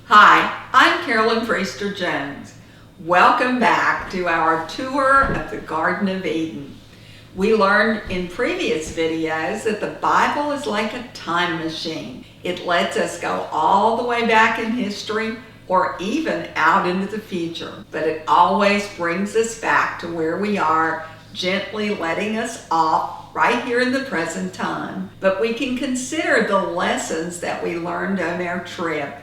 Hi, I'm Carolyn Priester Jones. Welcome back to our tour of the Garden of Eden. We learned in previous videos that the Bible is like a time machine. It lets us go all the way back in history or even out into the future, but it always brings us back to where we are, gently letting us off right here in the present time. But we can consider the lessons that we learned on our trip.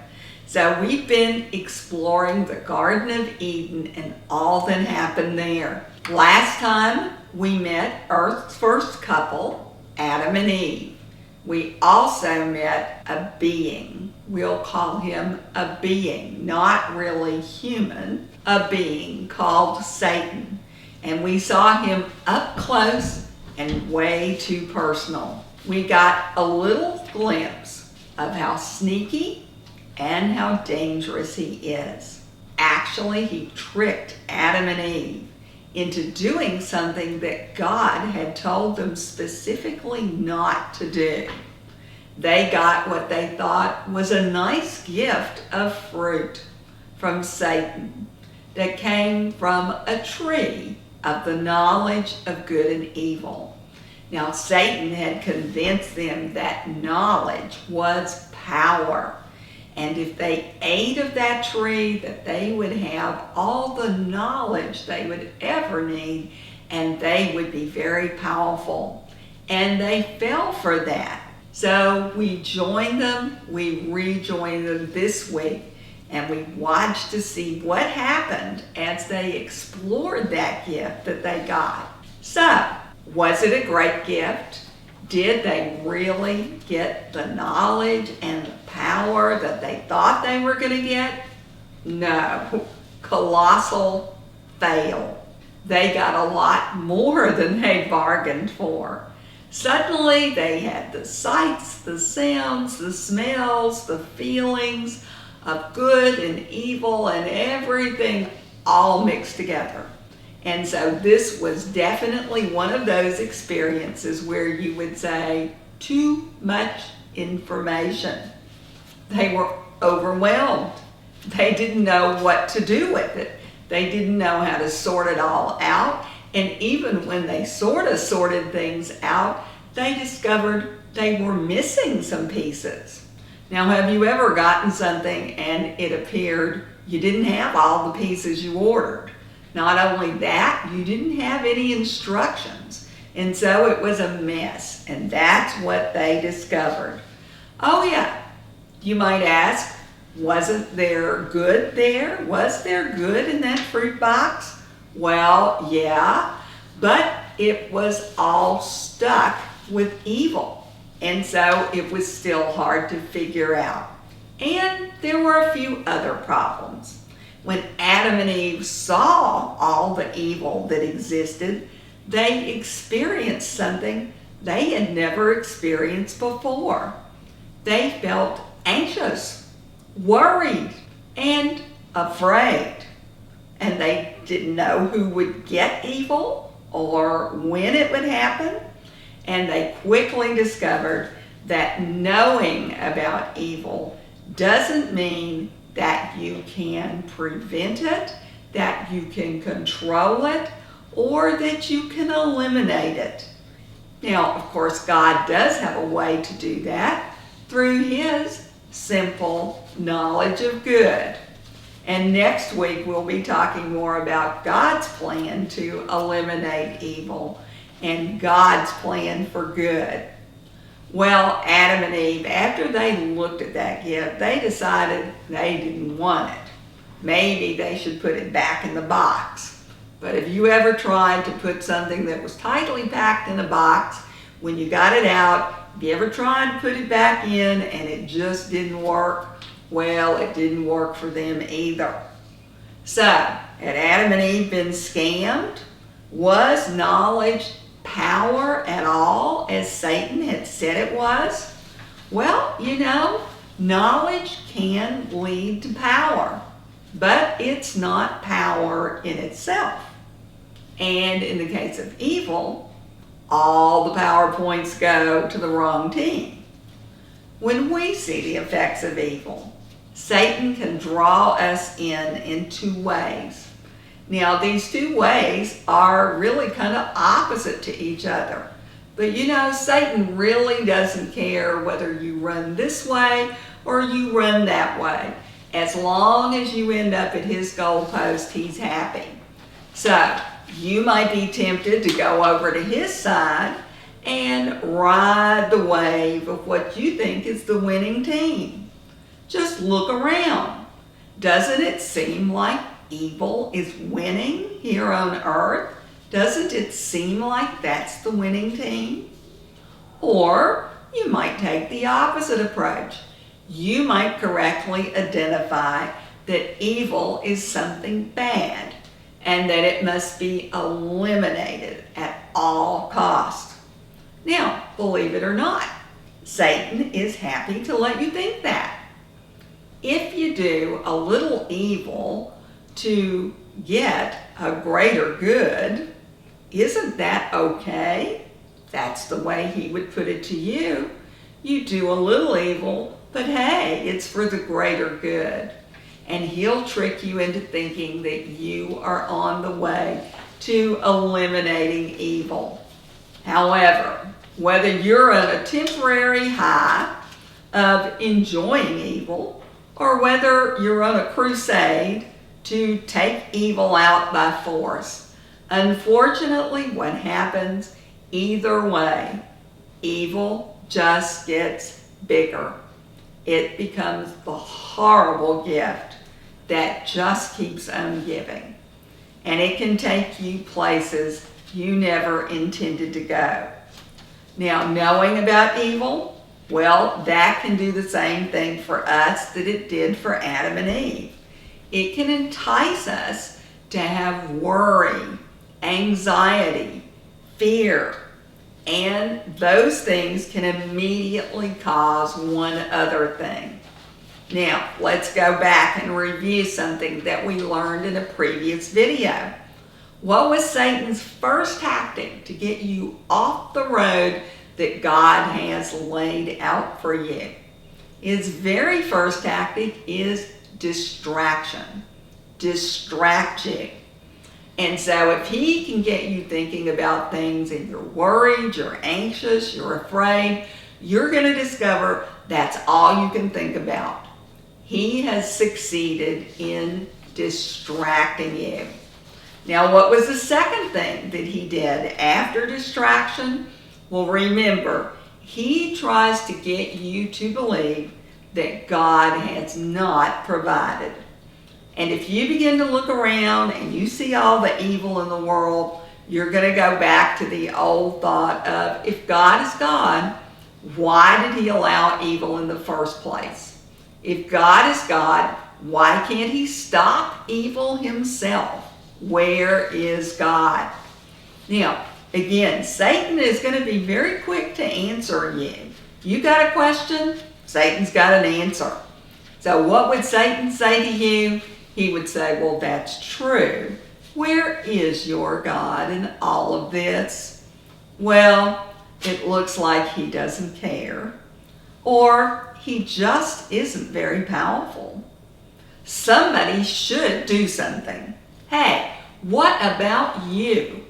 So we've been exploring the Garden of Eden and all that happened there. Last time we met Earth's first couple, Adam and Eve. We also met a being. We'll call him a being, not really human, a being called Satan. And we saw him up close and way too personal. We got a little glimpse of how sneaky and how dangerous he is. Actually, he tricked Adam and Eve into doing something that God had told them specifically not to do. They got what they thought was a nice gift of fruit from Satan that came from a tree of the knowledge of good and evil. Now, Satan had convinced them that knowledge was power. And if they ate of that tree, that they would have all the knowledge they would ever need, and they would be very powerful. And they fell for that. So we joined them, we rejoined them this week, and we watched to see what happened as they explored that gift that they got. So, was it a great gift? Did they really get the knowledge and the power that they thought they were going to get? No. Colossal fail. They got a lot more than they bargained for. Suddenly they had the sights, the sounds, the smells, the feelings of good and evil and everything all mixed together. And so this was definitely one of those experiences where you would say, too much information. They were overwhelmed. They didn't know what to do with it. They didn't know how to sort it all out. And even when they sort of sorted things out, they discovered they were missing some pieces. Now, have you ever gotten something and it appeared you didn't have all the pieces you ordered? Not only that, you didn't have any instructions. And so it was a mess. And that's what they discovered. Oh yeah, you might ask, wasn't there good there? Was there good in that fruit box? Well, yeah, but it was all stuck with evil. And so it was still hard to figure out. And there were a few other problems. When Adam and Eve saw all the evil that existed, they experienced something they had never experienced before. They felt anxious, worried, and afraid. And they didn't know who would get evil or when it would happen. And they quickly discovered that knowing about evil doesn't mean that you can prevent it, that you can control it, or that you can eliminate it. Now, of course, God does have a way to do that through His simple knowledge of good. And next week, we'll be talking more about God's plan to eliminate evil and God's plan for good. Well, Adam and Eve, after they looked at that gift, they decided they didn't want it. Maybe they should put it back in the box. But have you ever tried to put something that was tightly packed in a box, when you got it out, have you ever tried to put it back in and it just didn't work? Well, it didn't work for them either. So, had Adam and Eve been scammed? Was knowledge power at all, as Satan had said it was? Well, you know, knowledge can lead to power, but it's not power in itself. And in the case of evil, all the power points go to the wrong team. When we see the effects of evil, Satan can draw us in two ways. Now, these two ways are really kind of opposite to each other. But you know, Satan really doesn't care whether you run this way or you run that way. As long as you end up at his goalpost, he's happy. So, you might be tempted to go over to his side and ride the wave of what you think is the winning team. Just look around. Doesn't it seem like evil is winning here on earth? Doesn't it seem like that's the winning team? Or you might take the opposite approach. You might correctly identify that evil is something bad and that it must be eliminated at all costs. Now, believe it or not, Satan is happy to let you think that. If you do a little evil to get a greater good, isn't that okay? That's the way he would put it to you. You do a little evil, but hey, it's for the greater good. And he'll trick you into thinking that you are on the way to eliminating evil. However, whether you're on a temporary high of enjoying evil, or whether you're on a crusade to take evil out by force, unfortunately, what happens either way, evil just gets bigger. It becomes the horrible gift that just keeps on giving. And it can take you places you never intended to go. Now, knowing about evil, well, that can do the same thing for us that it did for Adam and Eve. It can entice us to have worry, anxiety, fear, and those things can immediately cause one other thing. Now, let's go back and review something that we learned in a previous video. What was Satan's first tactic to get you off the road that God has laid out for you? His very first tactic is distraction. Distract you. And so if he can get you thinking about things and you're worried, you're anxious, you're afraid, you're going to discover that's all you can think about. He has succeeded in distracting you. Now, what was the second thing that he did after distraction? Well, remember, he tries to get you to believe that God has not provided. And if you begin to look around and you see all the evil in the world, you're going to go back to the old thought of, if God is God, why did he allow evil in the first place? If God is God, why can't he stop evil himself? Where is God? Now, again, Satan is going to be very quick to answer you. You got a question? Satan's got an answer. So what would Satan say to you? He would say, well, that's true. Where is your God in all of this? Well, it looks like he doesn't care. Or he just isn't very powerful. Somebody should do something. Hey, what about you?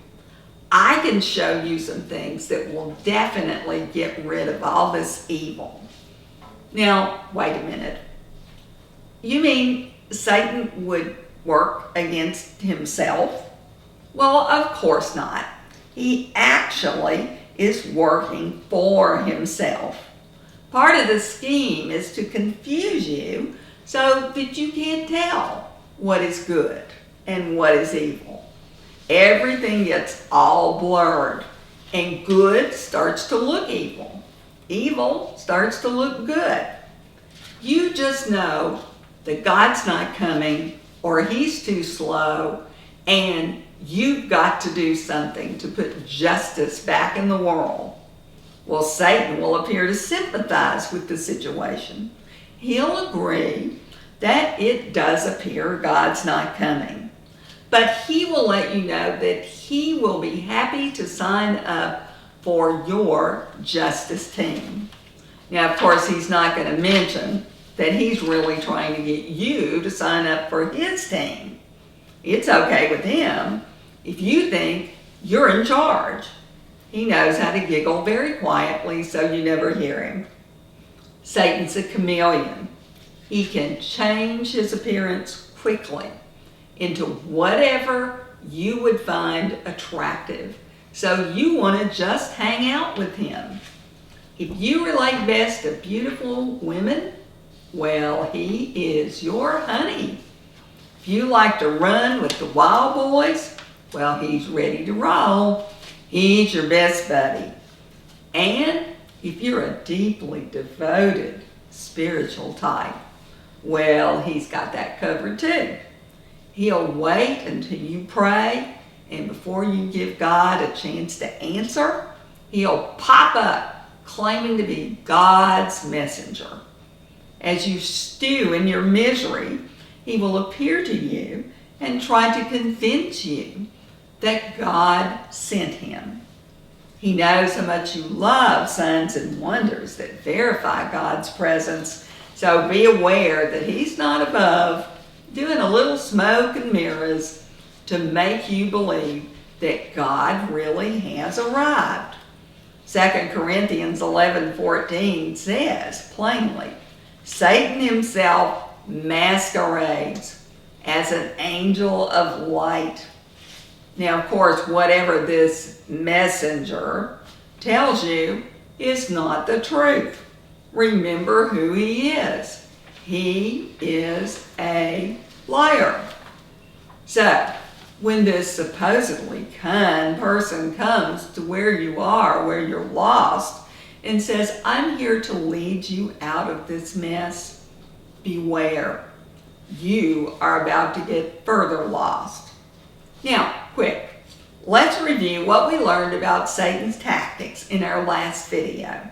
I can show you some things that will definitely get rid of all this evil. Now, wait a minute. You mean Satan would work against himself? Well, of course not. He actually is working for himself. Part of the scheme is to confuse you so that you can't tell what is good and what is evil. Everything gets all blurred, and good starts to look evil. Evil starts to look good. You just know that God's not coming, or he's too slow, and you've got to do something to put justice back in the world. Well, Satan will appear to sympathize with the situation. He'll agree that it does appear God's not coming. But he will let you know that he will be happy to sign up for your justice team. Now, of course, he's not going to mention that he's really trying to get you to sign up for his team. It's okay with him if you think you're in charge. He knows how to giggle very quietly so you never hear him. Satan's a chameleon. He can change his appearance quickly into whatever you would find attractive. So you want to just hang out with him. If you relate best to beautiful women, well, he is your honey. If you like to run with the wild boys, well, he's ready to roll. He's your best buddy. And if you're a deeply devoted spiritual type, well, he's got that covered too. He'll wait until you pray, and before you give God a chance to answer, he'll pop up claiming to be God's messenger. As you stew in your misery, he will appear to you and try to convince you that God sent him. He knows how much you love signs and wonders that verify God's presence, so be aware that he's not above doing a little smoke and mirrors to make you believe that God really has arrived. 2 Corinthians 11:14 says plainly, Satan himself masquerades as an angel of light. Now, of course, whatever this messenger tells you is not the truth. Remember who he is. He is a liar. So, when this supposedly kind person comes to where you are, where you're lost, and says, I'm here to lead you out of this mess, beware. You are about to get further lost. Now, quick, let's review what we learned about Satan's tactics in our last video.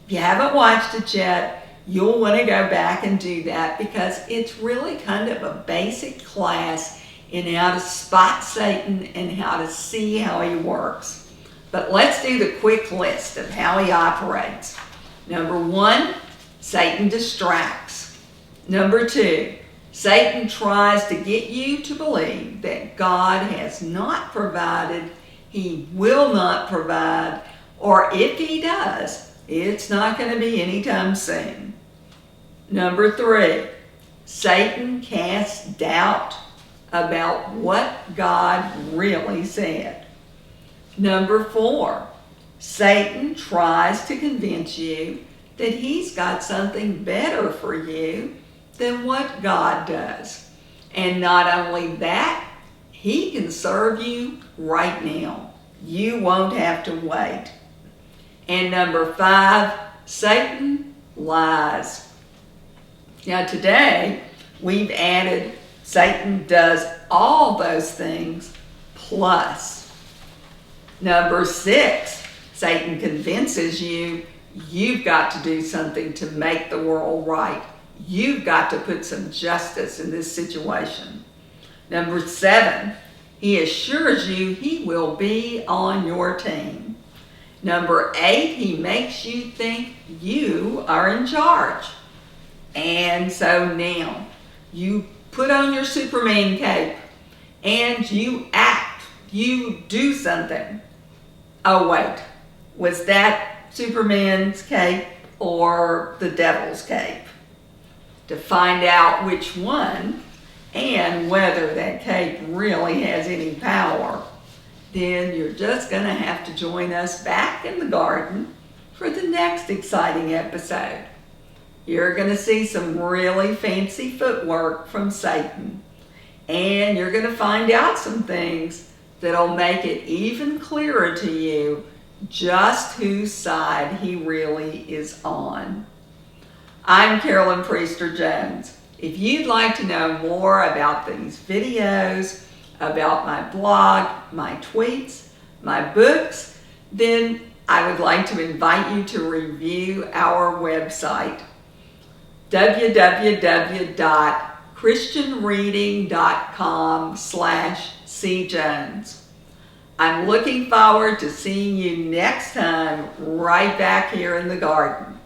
If you haven't watched it yet, you'll want to go back and do that because it's really kind of a basic class in how to spot Satan and how to see how he works. But let's do the quick list of how he operates. Number 1, Satan distracts. Number 2, Satan tries to get you to believe that God has not provided, he will not provide, or if he does, it's not going to be anytime soon. Number 3, Satan casts doubt about what God really said. Number 4, Satan tries to convince you that he's got something better for you than what God does. And not only that, he can serve you right now. You won't have to wait. And number 5, Satan lies. Now today, we've added Satan does all those things plus. Number 6, Satan convinces you you've got to do something to make the world right. You've got to put some justice in this situation. Number 7, he assures you he will be on your team. Number 8, he makes you think you are in charge. And so now, you put on your Superman cape and you act, you do something. Oh wait, was that Superman's cape or the devil's cape? To find out which one and whether that cape really has any power, then you're just going to have to join us back in the garden for the next exciting episode. You're going to see some really fancy footwork from Satan, and you're going to find out some things that'll make it even clearer to you just whose side he really is on. I'm Carolyn Priester Jones. If you'd like to know more about these videos, about my blog, my tweets, my books, then I would like to invite you to review our website, www.christianreading.com/cjones. I'm looking forward to seeing you next time right back here in the garden.